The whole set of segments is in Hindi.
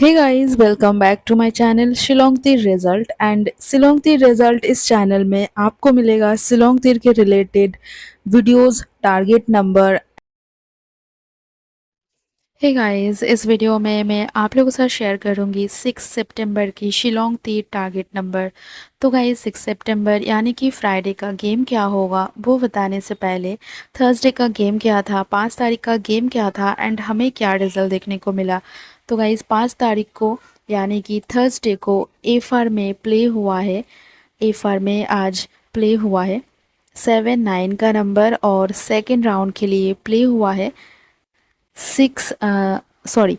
Hey guys, welcome back to my channel Shillong तीर रिजल्ट एंड शिलोंग तीर रिजल्ट इस चैनल में आपको मिलेगा शिलोंग तीर के related videos, target number. Hey guys, इस वीडियो में मैं आप लोगों के साथ शेयर करूंगी 6 सितंबर की शिलोंग तीर टारगेट नंबर। तो गाइस 6 सितंबर यानी कि फ्राइडे का गेम क्या होगा वो बताने से पहले थर्सडे का गेम क्या था, 5 तारीख का गेम क्या था एंड हमें क्या रिजल्ट देखने को मिला। तो गाइस 5 तारीख को यानी कि थर्सडे को एफआर में प्ले हुआ है। एफआर में आज प्ले हुआ है 7-9 का नंबर और सेकेंड राउंड के लिए प्ले हुआ है 6 सॉरी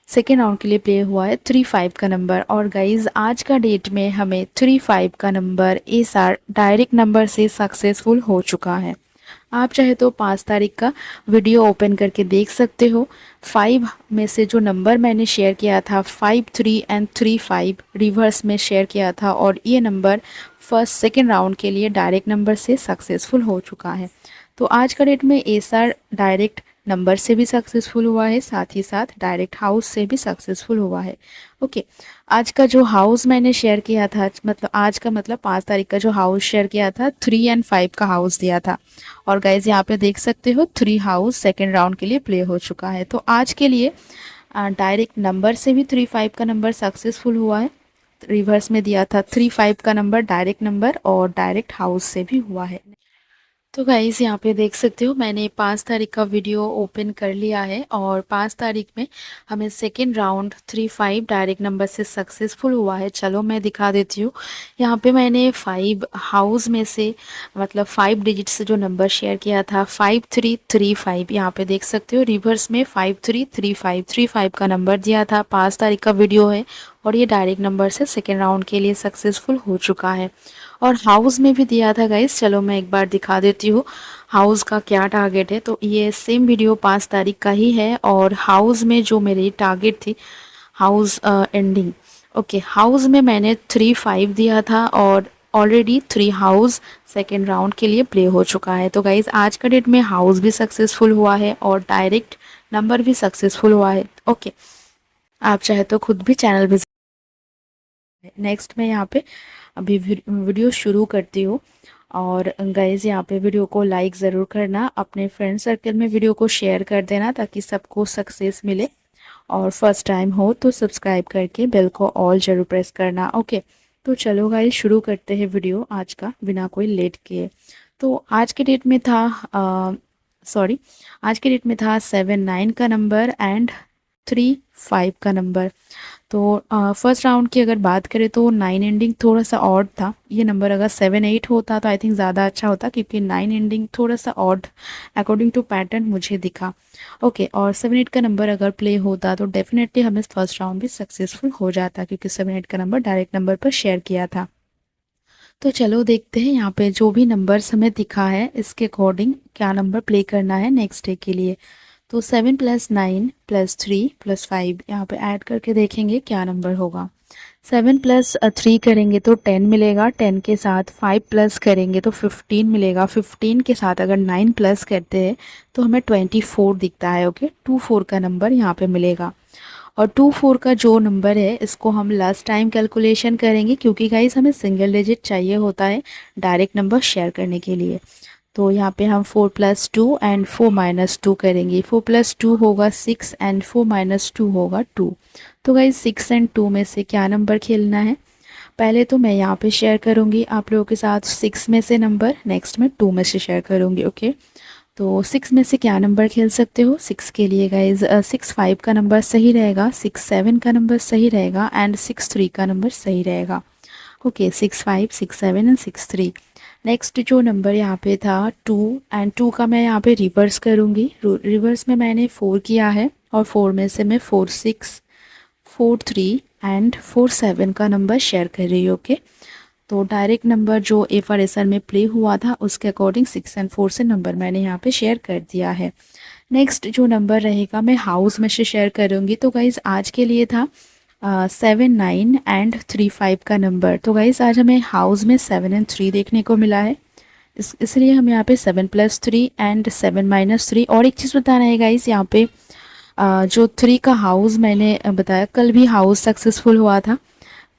सेकेंड राउंड के लिए प्ले हुआ है 3-5 का नंबर। और गाइज आज का डेट में हमें 3-5 का नंबर एसआर डायरेक्ट नंबर से सक्सेसफुल हो चुका है। आप चाहे तो 5 तारीख का वीडियो ओपन करके देख सकते हो। 5 में से जो नंबर मैंने शेयर किया था 5-3 एंड 3-5 रिवर्स में शेयर किया था और ये नंबर फर्स्ट सेकेंड राउंड के लिए डायरेक्ट नंबर से सक्सेसफुल हो चुका है। तो आज का डेट में एसआर डायरेक्ट नंबर से भी सक्सेसफुल हुआ है, साथ ही साथ डायरेक्ट हाउस से भी सक्सेसफुल हुआ है। ओके, आज का जो हाउस मैंने शेयर किया था, मतलब आज का मतलब 5 तारीख का जो हाउस शेयर किया था 3 एंड 5 का हाउस दिया था। और गाइज यहाँ पे देख सकते हो 3 हाउस सेकेंड राउंड के लिए प्ले हो चुका है। तो आज के लिए डायरेक्ट नंबर से भी 3-5 का नंबर सक्सेसफुल हुआ है। रिवर्स में दिया था 3-5 का नंबर डायरेक्ट नंबर और डायरेक्ट हाउस से भी हुआ है। तो गाइस यहाँ पे देख सकते हो मैंने 5 तारीख का वीडियो ओपन कर लिया है और 5 तारीख में हमें सेकेंड राउंड 3-5 डायरेक्ट नंबर से सक्सेसफुल हुआ है। चलो मैं दिखा देती हूँ। यहाँ पे मैंने 5 हाउस में से मतलब 5 डिजिट से जो नंबर शेयर किया था 5335, यहाँ पे देख सकते हो रिवर्स में 5335 का नंबर दिया था। 5 तारीख का वीडियो है और ये डायरेक्ट नंबर से सेकेंड राउंड के लिए सक्सेसफुल हो चुका है। और हाउस में भी दिया था गाइस, चलो मैं एक बार दिखा देती हूँ हाउस का क्या टारगेट है। तो ये सेम वीडियो 5 तारीख का ही है और हाउस में जो मेरी टारगेट थी हाउस एंडिंग। ओके, हाउस में मैंने 3-5 दिया था और ऑलरेडी 3 हाउस सेकेंड राउंड के लिए प्ले हो चुका है। तो गाइज आज का डेट में हाउस भी सक्सेसफुल हुआ है और डायरेक्ट नंबर भी सक्सेसफुल हुआ है। ओके, आप चाहे तो खुद भी चैनल विजिट। नेक्स्ट मैं यहाँ पे अभी वीडियो शुरू करती हूँ। और गाइज यहाँ पे वीडियो को लाइक ज़रूर करना, अपने फ्रेंड सर्कल में वीडियो को शेयर कर देना ताकि सबको सक्सेस मिले। और फर्स्ट टाइम हो तो सब्सक्राइब करके बेल को ऑल ज़रूर प्रेस करना। ओके, तो चलो गाइज शुरू करते हैं वीडियो आज का बिना कोई लेट किए। तो आज के डेट में था आज के डेट में था 7-9 का नंबर एंड 3-5 का नंबर। तो फर्स्ट राउंड की अगर बात करें तो 9 एंडिंग थोड़ा सा ऑड था। ये नंबर अगर 7-8 होता तो आई थिंक ज़्यादा अच्छा होता, क्योंकि 9 एंडिंग थोड़ा सा ऑड अकॉर्डिंग टू पैटर्न मुझे दिखा। ओके, और 7-8 का नंबर अगर प्ले होता तो डेफिनेटली हमें फर्स्ट राउंड भी सक्सेसफुल हो जाता, क्योंकि 7-8 का नंबर डायरेक्ट नंबर पर शेयर किया था। तो चलो देखते हैं यहाँ पे जो भी नंबर्स हमें दिखा है इसके अकॉर्डिंग क्या नंबर प्ले करना है नेक्स्ट डे के लिए। तो 7+9+3+5 यहाँ पे ऐड करके देखेंगे क्या नंबर होगा। 7+3 करेंगे तो 10 मिलेगा, 10 के साथ 5 प्लस करेंगे तो 15 मिलेगा, 15 के साथ अगर 9 प्लस करते हैं तो हमें 24 दिखता है। ओके, 24 का नंबर यहाँ पे मिलेगा। और 24 का जो नंबर है इसको हम लास्ट टाइम कैलकुलेशन करेंगे, क्योंकि गाइस हमें सिंगल डिजिट चाहिए होता है डायरेक्ट नंबर शेयर करने के लिए। तो यहाँ पे हम 4+2 एंड 4-2 करेंगे। 4+2 होगा 6 एंड 4-2 होगा 2। तो गाइज 6 एंड 2 में से क्या नंबर खेलना है, पहले तो मैं यहाँ पे शेयर करूँगी आप लोगों के साथ 6 में से नंबर, नेक्स्ट में 2 में से शेयर करूँगी। ओके, तो 6 में से क्या नंबर खेल सकते हो। 6 के लिए गाइज 6-5 का नंबर सही रहेगा, 6-7 का नंबर सही रहेगा एंड 6-3 का नंबर सही रहेगा। Okay, 6-5, 6-7 and 6-3। नेक्स्ट जो नंबर यहाँ पे था 2 एंड 2 का मैं यहाँ पे रिवर्स करूँगी। रिवर्स में मैंने 4 किया है और 4 में से मैं 4-6, 4-3 एंड 4-7 का नंबर शेयर कर रही हूँ। ओके, तो डायरेक्ट नंबर जो ए फॉर एसर में प्ले हुआ था उसके अकॉर्डिंग 6 एंड 4 से नंबर मैंने यहाँ पे शेयर कर दिया है। नेक्स्ट जो नंबर रहेगा मैं हाउस में से शेयर करूँगी। तो गाइज़ आज के लिए था 7-9 एंड 3-5 का नंबर। तो गाइज़ आज हमें हाउस में 7 एंड 3 देखने को मिला है, इसलिए हम यहाँ पे 7+3 एंड 7-3। और एक चीज़ बताना है गाइज़, यहाँ पे जो 3 का हाउस मैंने बताया, कल भी हाउस सक्सेसफुल हुआ था।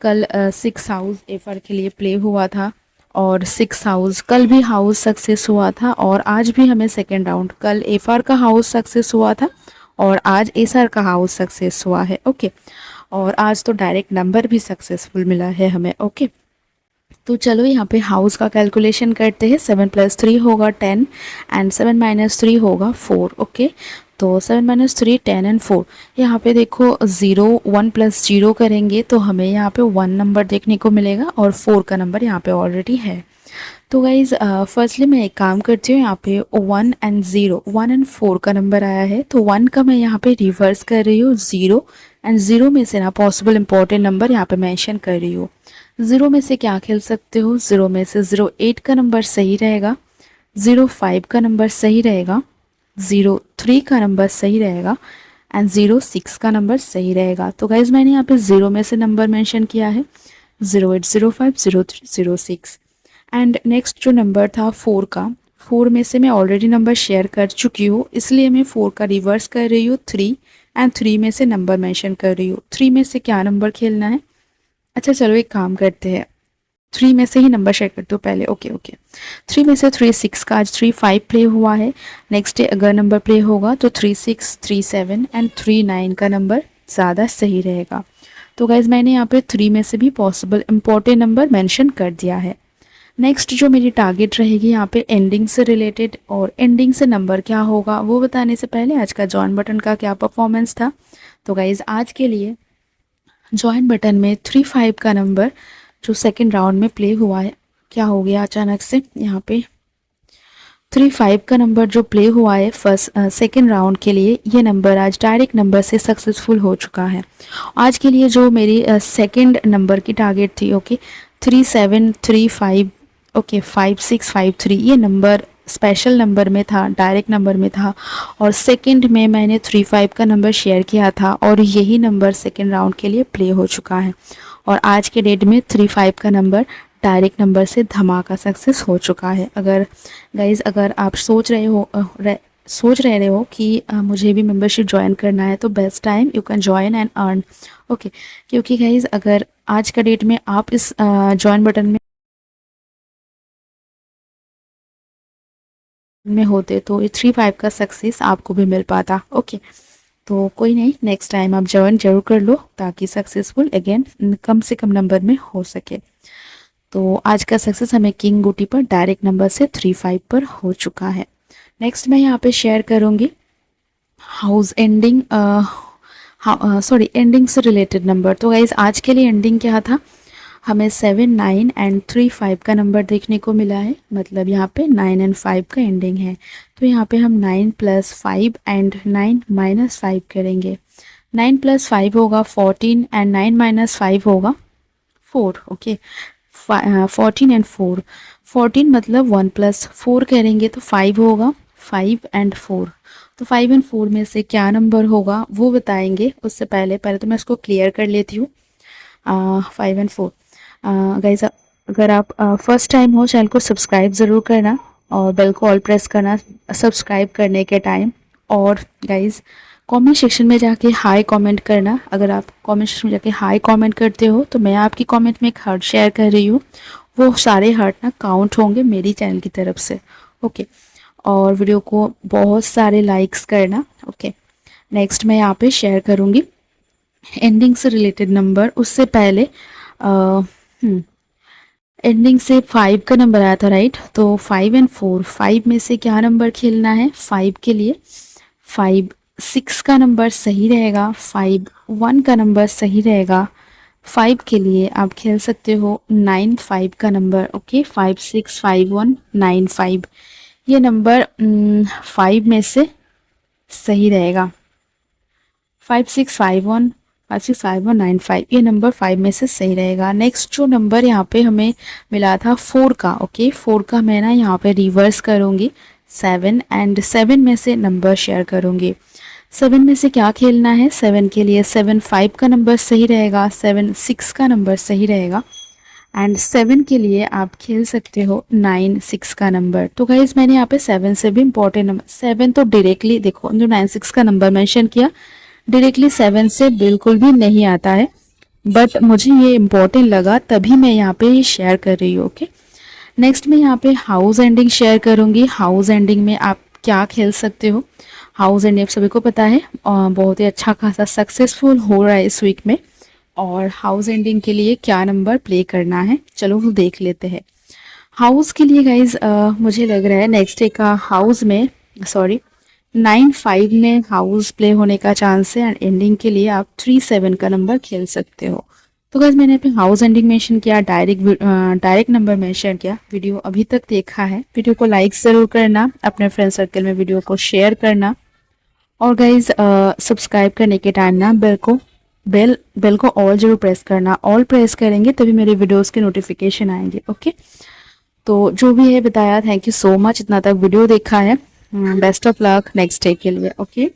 कल 6 हाउस एफर के लिए प्ले हुआ था और 6 हाउस कल भी हाउस सक्सेस हुआ था और आज भी हमें सेकेंड राउंड, कल एफआर का हाउस सक्सेस हुआ था और आज एसआर का हाउस सक्सेस हुआ है। ओके, और आज तो डायरेक्ट नंबर भी सक्सेसफुल मिला है हमें। ओके, तो चलो यहाँ पे हाउस का कैलकुलेशन करते हैं। 7 + 3 होगा 10 एंड 7 - 3 होगा 4। ओके, तो 7 - 3 10 एंड 4। यहाँ पे देखो 0 1 + 0 करेंगे तो हमें यहाँ पे 1 नंबर देखने को मिलेगा और 4 का नंबर यहाँ पे ऑलरेडी है। तो गाइज़ फर्स्टली मैं एक काम करती हूँ, यहाँ पे 1 एंड 0, 1 एंड 4 का नंबर आया है तो 1 का मैं यहाँ पे रिवर्स कर रही हूँ 0 एंड 0 में से ना पॉसिबल इंपॉर्टेंट नंबर यहाँ पे मेंशन कर रही हूँ। 0 में से क्या खेल सकते हो, 0 में से 08 का नंबर सही रहेगा, 05 का नंबर सही रहेगा, 03 का नंबर सही रहेगा एंड 06 का नंबर सही रहेगा। तो गाइज़ मैंने यहाँ पे 0 में से नंबर मेंशन किया है 08, 05, 03, 06 एंड नेक्स्ट जो नंबर था 4 का, 4 में से मैं ऑलरेडी नंबर शेयर कर चुकी हूँ इसलिए मैं 4 का रिवर्स कर रही हूँ 3 एंड 3 में से नंबर मेंशन कर रही हूँ। 3 में से क्या नंबर खेलना है, अच्छा चलो एक काम करते हैं, 3 में से ही नंबर शेयर करते हो पहले। ओके ओके, 3 में से 3 6 का आज 3 5 प्ले हुआ है। नेक्स्ट डे अगर नंबर प्ले होगा तो 3 6 3 7 एंड 3 9 का नंबर ज़्यादा सही रहेगा। तो गाइज़ मैंने यहाँ पे 3 में से भी पॉसिबल इम्पोर्टेंट नंबर मेंशन कर दिया है। नेक्स्ट जो मेरी टारगेट रहेगी यहाँ पे एंडिंग से रिलेटेड, और एंडिंग से नंबर क्या होगा वो बताने से पहले आज का जॉइन बटन का क्या परफॉर्मेंस था। तो गाइज़ आज के लिए जॉइन बटन में 3 5 का नंबर जो सेकंड राउंड में प्ले हुआ है, क्या हो गया अचानक से, यहाँ पे 3 5 का नंबर जो प्ले हुआ है सेकंड राउंड के लिए, ये नंबर आज डायरेक्ट नंबर से सक्सेसफुल हो चुका है। आज के लिए जो मेरी सेकंड नंबर की टारगेट थी, ओके 3 7 3 5, ओके 5 6 5 3, ये नंबर स्पेशल नंबर में था, डायरेक्ट नंबर में था और सेकंड में मैंने 3 5 का नंबर शेयर किया था और यही नंबर सेकंड राउंड के लिए प्ले हो चुका है। और आज के डेट में 3 5 का नंबर डायरेक्ट नंबर से धमाका सक्सेस हो चुका है। अगर गाइज़ अगर आप सोच रहे हो कि मुझे भी मेंबरशिप ज्वाइन करना है तो best time you can join and earn. Okay, क्योंकि गाइज़ अगर आज का डेट में आप इस ज्वाइन बटन में होते तो ये 3 5 का सक्सेस आपको भी मिल पाता। ओके, तो कोई नहीं, नेक्स्ट टाइम आप ज्वाइन जरूर कर लो ताकि सक्सेसफुल अगेन कम से कम नंबर में हो सके। तो आज का सक्सेस हमें किंग बूटी पर डायरेक्ट नंबर से 3 5 पर हो चुका है। नेक्स्ट मैं यहाँ पे शेयर करूँगी हाउस एंडिंग, सॉरी एंडिंग से रिलेटेड नंबर। तो गाइज आज के लिए एंडिंग क्या था, हमें 7 9 एंड 3 5 का नंबर देखने को मिला है, मतलब यहाँ पे 9 एंड 5 का एंडिंग है। तो यहाँ पे हम 9 + 5 एंड 9 - 5 करेंगे। 9 + 5 होगा 14 एंड 9 - 5 होगा 4। ओके, 14 एंड 4, 14 मतलब 1 + 4 करेंगे तो 5 होगा, 5 एंड 4। तो 5 एंड 4 में से क्या नंबर होगा वो बताएंगे, उससे पहले तो मैं इसको क्लियर कर लेती हूँ। 5 एंड 4 गाइज, अगर आप फर्स्ट टाइम हो चैनल को सब्सक्राइब ज़रूर करना और बेल को ऑल प्रेस करना सब्सक्राइब करने के टाइम। और गाइज कमेंट सेक्शन में जाके हाई कमेंट करना, अगर आप कमेंट सेक्शन में जाके हाई कमेंट करते हो तो मैं आपकी कमेंट में एक हार्ट शेयर कर रही हूँ, वो सारे हार्ट ना काउंट होंगे मेरी चैनल की तरफ से। ओके, और वीडियो को बहुत सारे लाइक्स करना। ओके, नेक्स्ट मैं यहाँ पे शेयर करूँगी एंडिंग से रिलेटेड नंबर। उससे पहले एंडिंग से 5 का नंबर आया था राइट, तो 5 एंड 4, 5 में से क्या नंबर खेलना है 5 के लिए, 5 6 का नंबर सही रहेगा, 5 1 का नंबर सही रहेगा। 5 के लिए आप खेल सकते हो 9 5 का नंबर। ओके, 5 6 5 1 9 5, ये नंबर 5 में से सही रहेगा। 5 6 5 1 5 6 5 1 9 5, ये नंबर 5 में से सही रहेगा। नेक्स्ट जो नंबर यहाँ पे हमें मिला था 4 का, ओके 4 का मैं ना यहाँ पे रिवर्स करूँगी 7 एंड 7 में से नंबर शेयर करूँगी। 7 में से क्या खेलना है, 7 के लिए 7 5 का नंबर सही रहेगा, 7 6 का नंबर सही रहेगा एंड 7 के लिए आप खेल सकते हो 9 6 का नंबर। तो गाइज मैंने यहाँ पे 7 से भी इम्पोर्टेंट नंबर, 7 तो डायरेक्टली देखो जो 9 6 का नंबर मेंशन किया डायरेक्टली 7 से बिल्कुल भी नहीं आता है, बट मुझे ये इम्पोर्टेंट लगा तभी मैं यहाँ पे ये शेयर कर रही हूँ। ओके, नेक्स्ट मैं यहाँ पे हाउस एंडिंग शेयर करूँगी। हाउस एंडिंग में आप क्या खेल सकते हो, हाउस एंडिंग आप सभी को पता है बहुत ही अच्छा खासा सक्सेसफुल हो रहा है इस वीक में। और हाउस एंडिंग के लिए क्या नंबर प्ले करना है चलो वो देख लेते हैं। हाउस के लिए गाइज मुझे लग रहा है नेक्स्ट डे का हाउस में सॉरी 9 5 में हाउस प्ले होने का चांस है, एंड एंडिंग के लिए आप 3 7 का नंबर खेल सकते हो। तो गाइज मैंने पे हाउस एंडिंग मेंशन किया, डायरेक्ट नंबर मेंशन किया। वीडियो अभी तक देखा है, वीडियो को लाइक ज़रूर करना, अपने फ्रेंड सर्कल में वीडियो को शेयर करना, और गाइज सब्सक्राइब करने के टाइम ना बेल को ऑल जरूर प्रेस करना। ऑल प्रेस करेंगे तभी मेरे वीडियोस के नोटिफिकेशन आएंगे। ओके, तो जो भी है बताया, थैंक यू सो मच इतना तक वीडियो देखा है। Best of luck next day के लिए। ओके।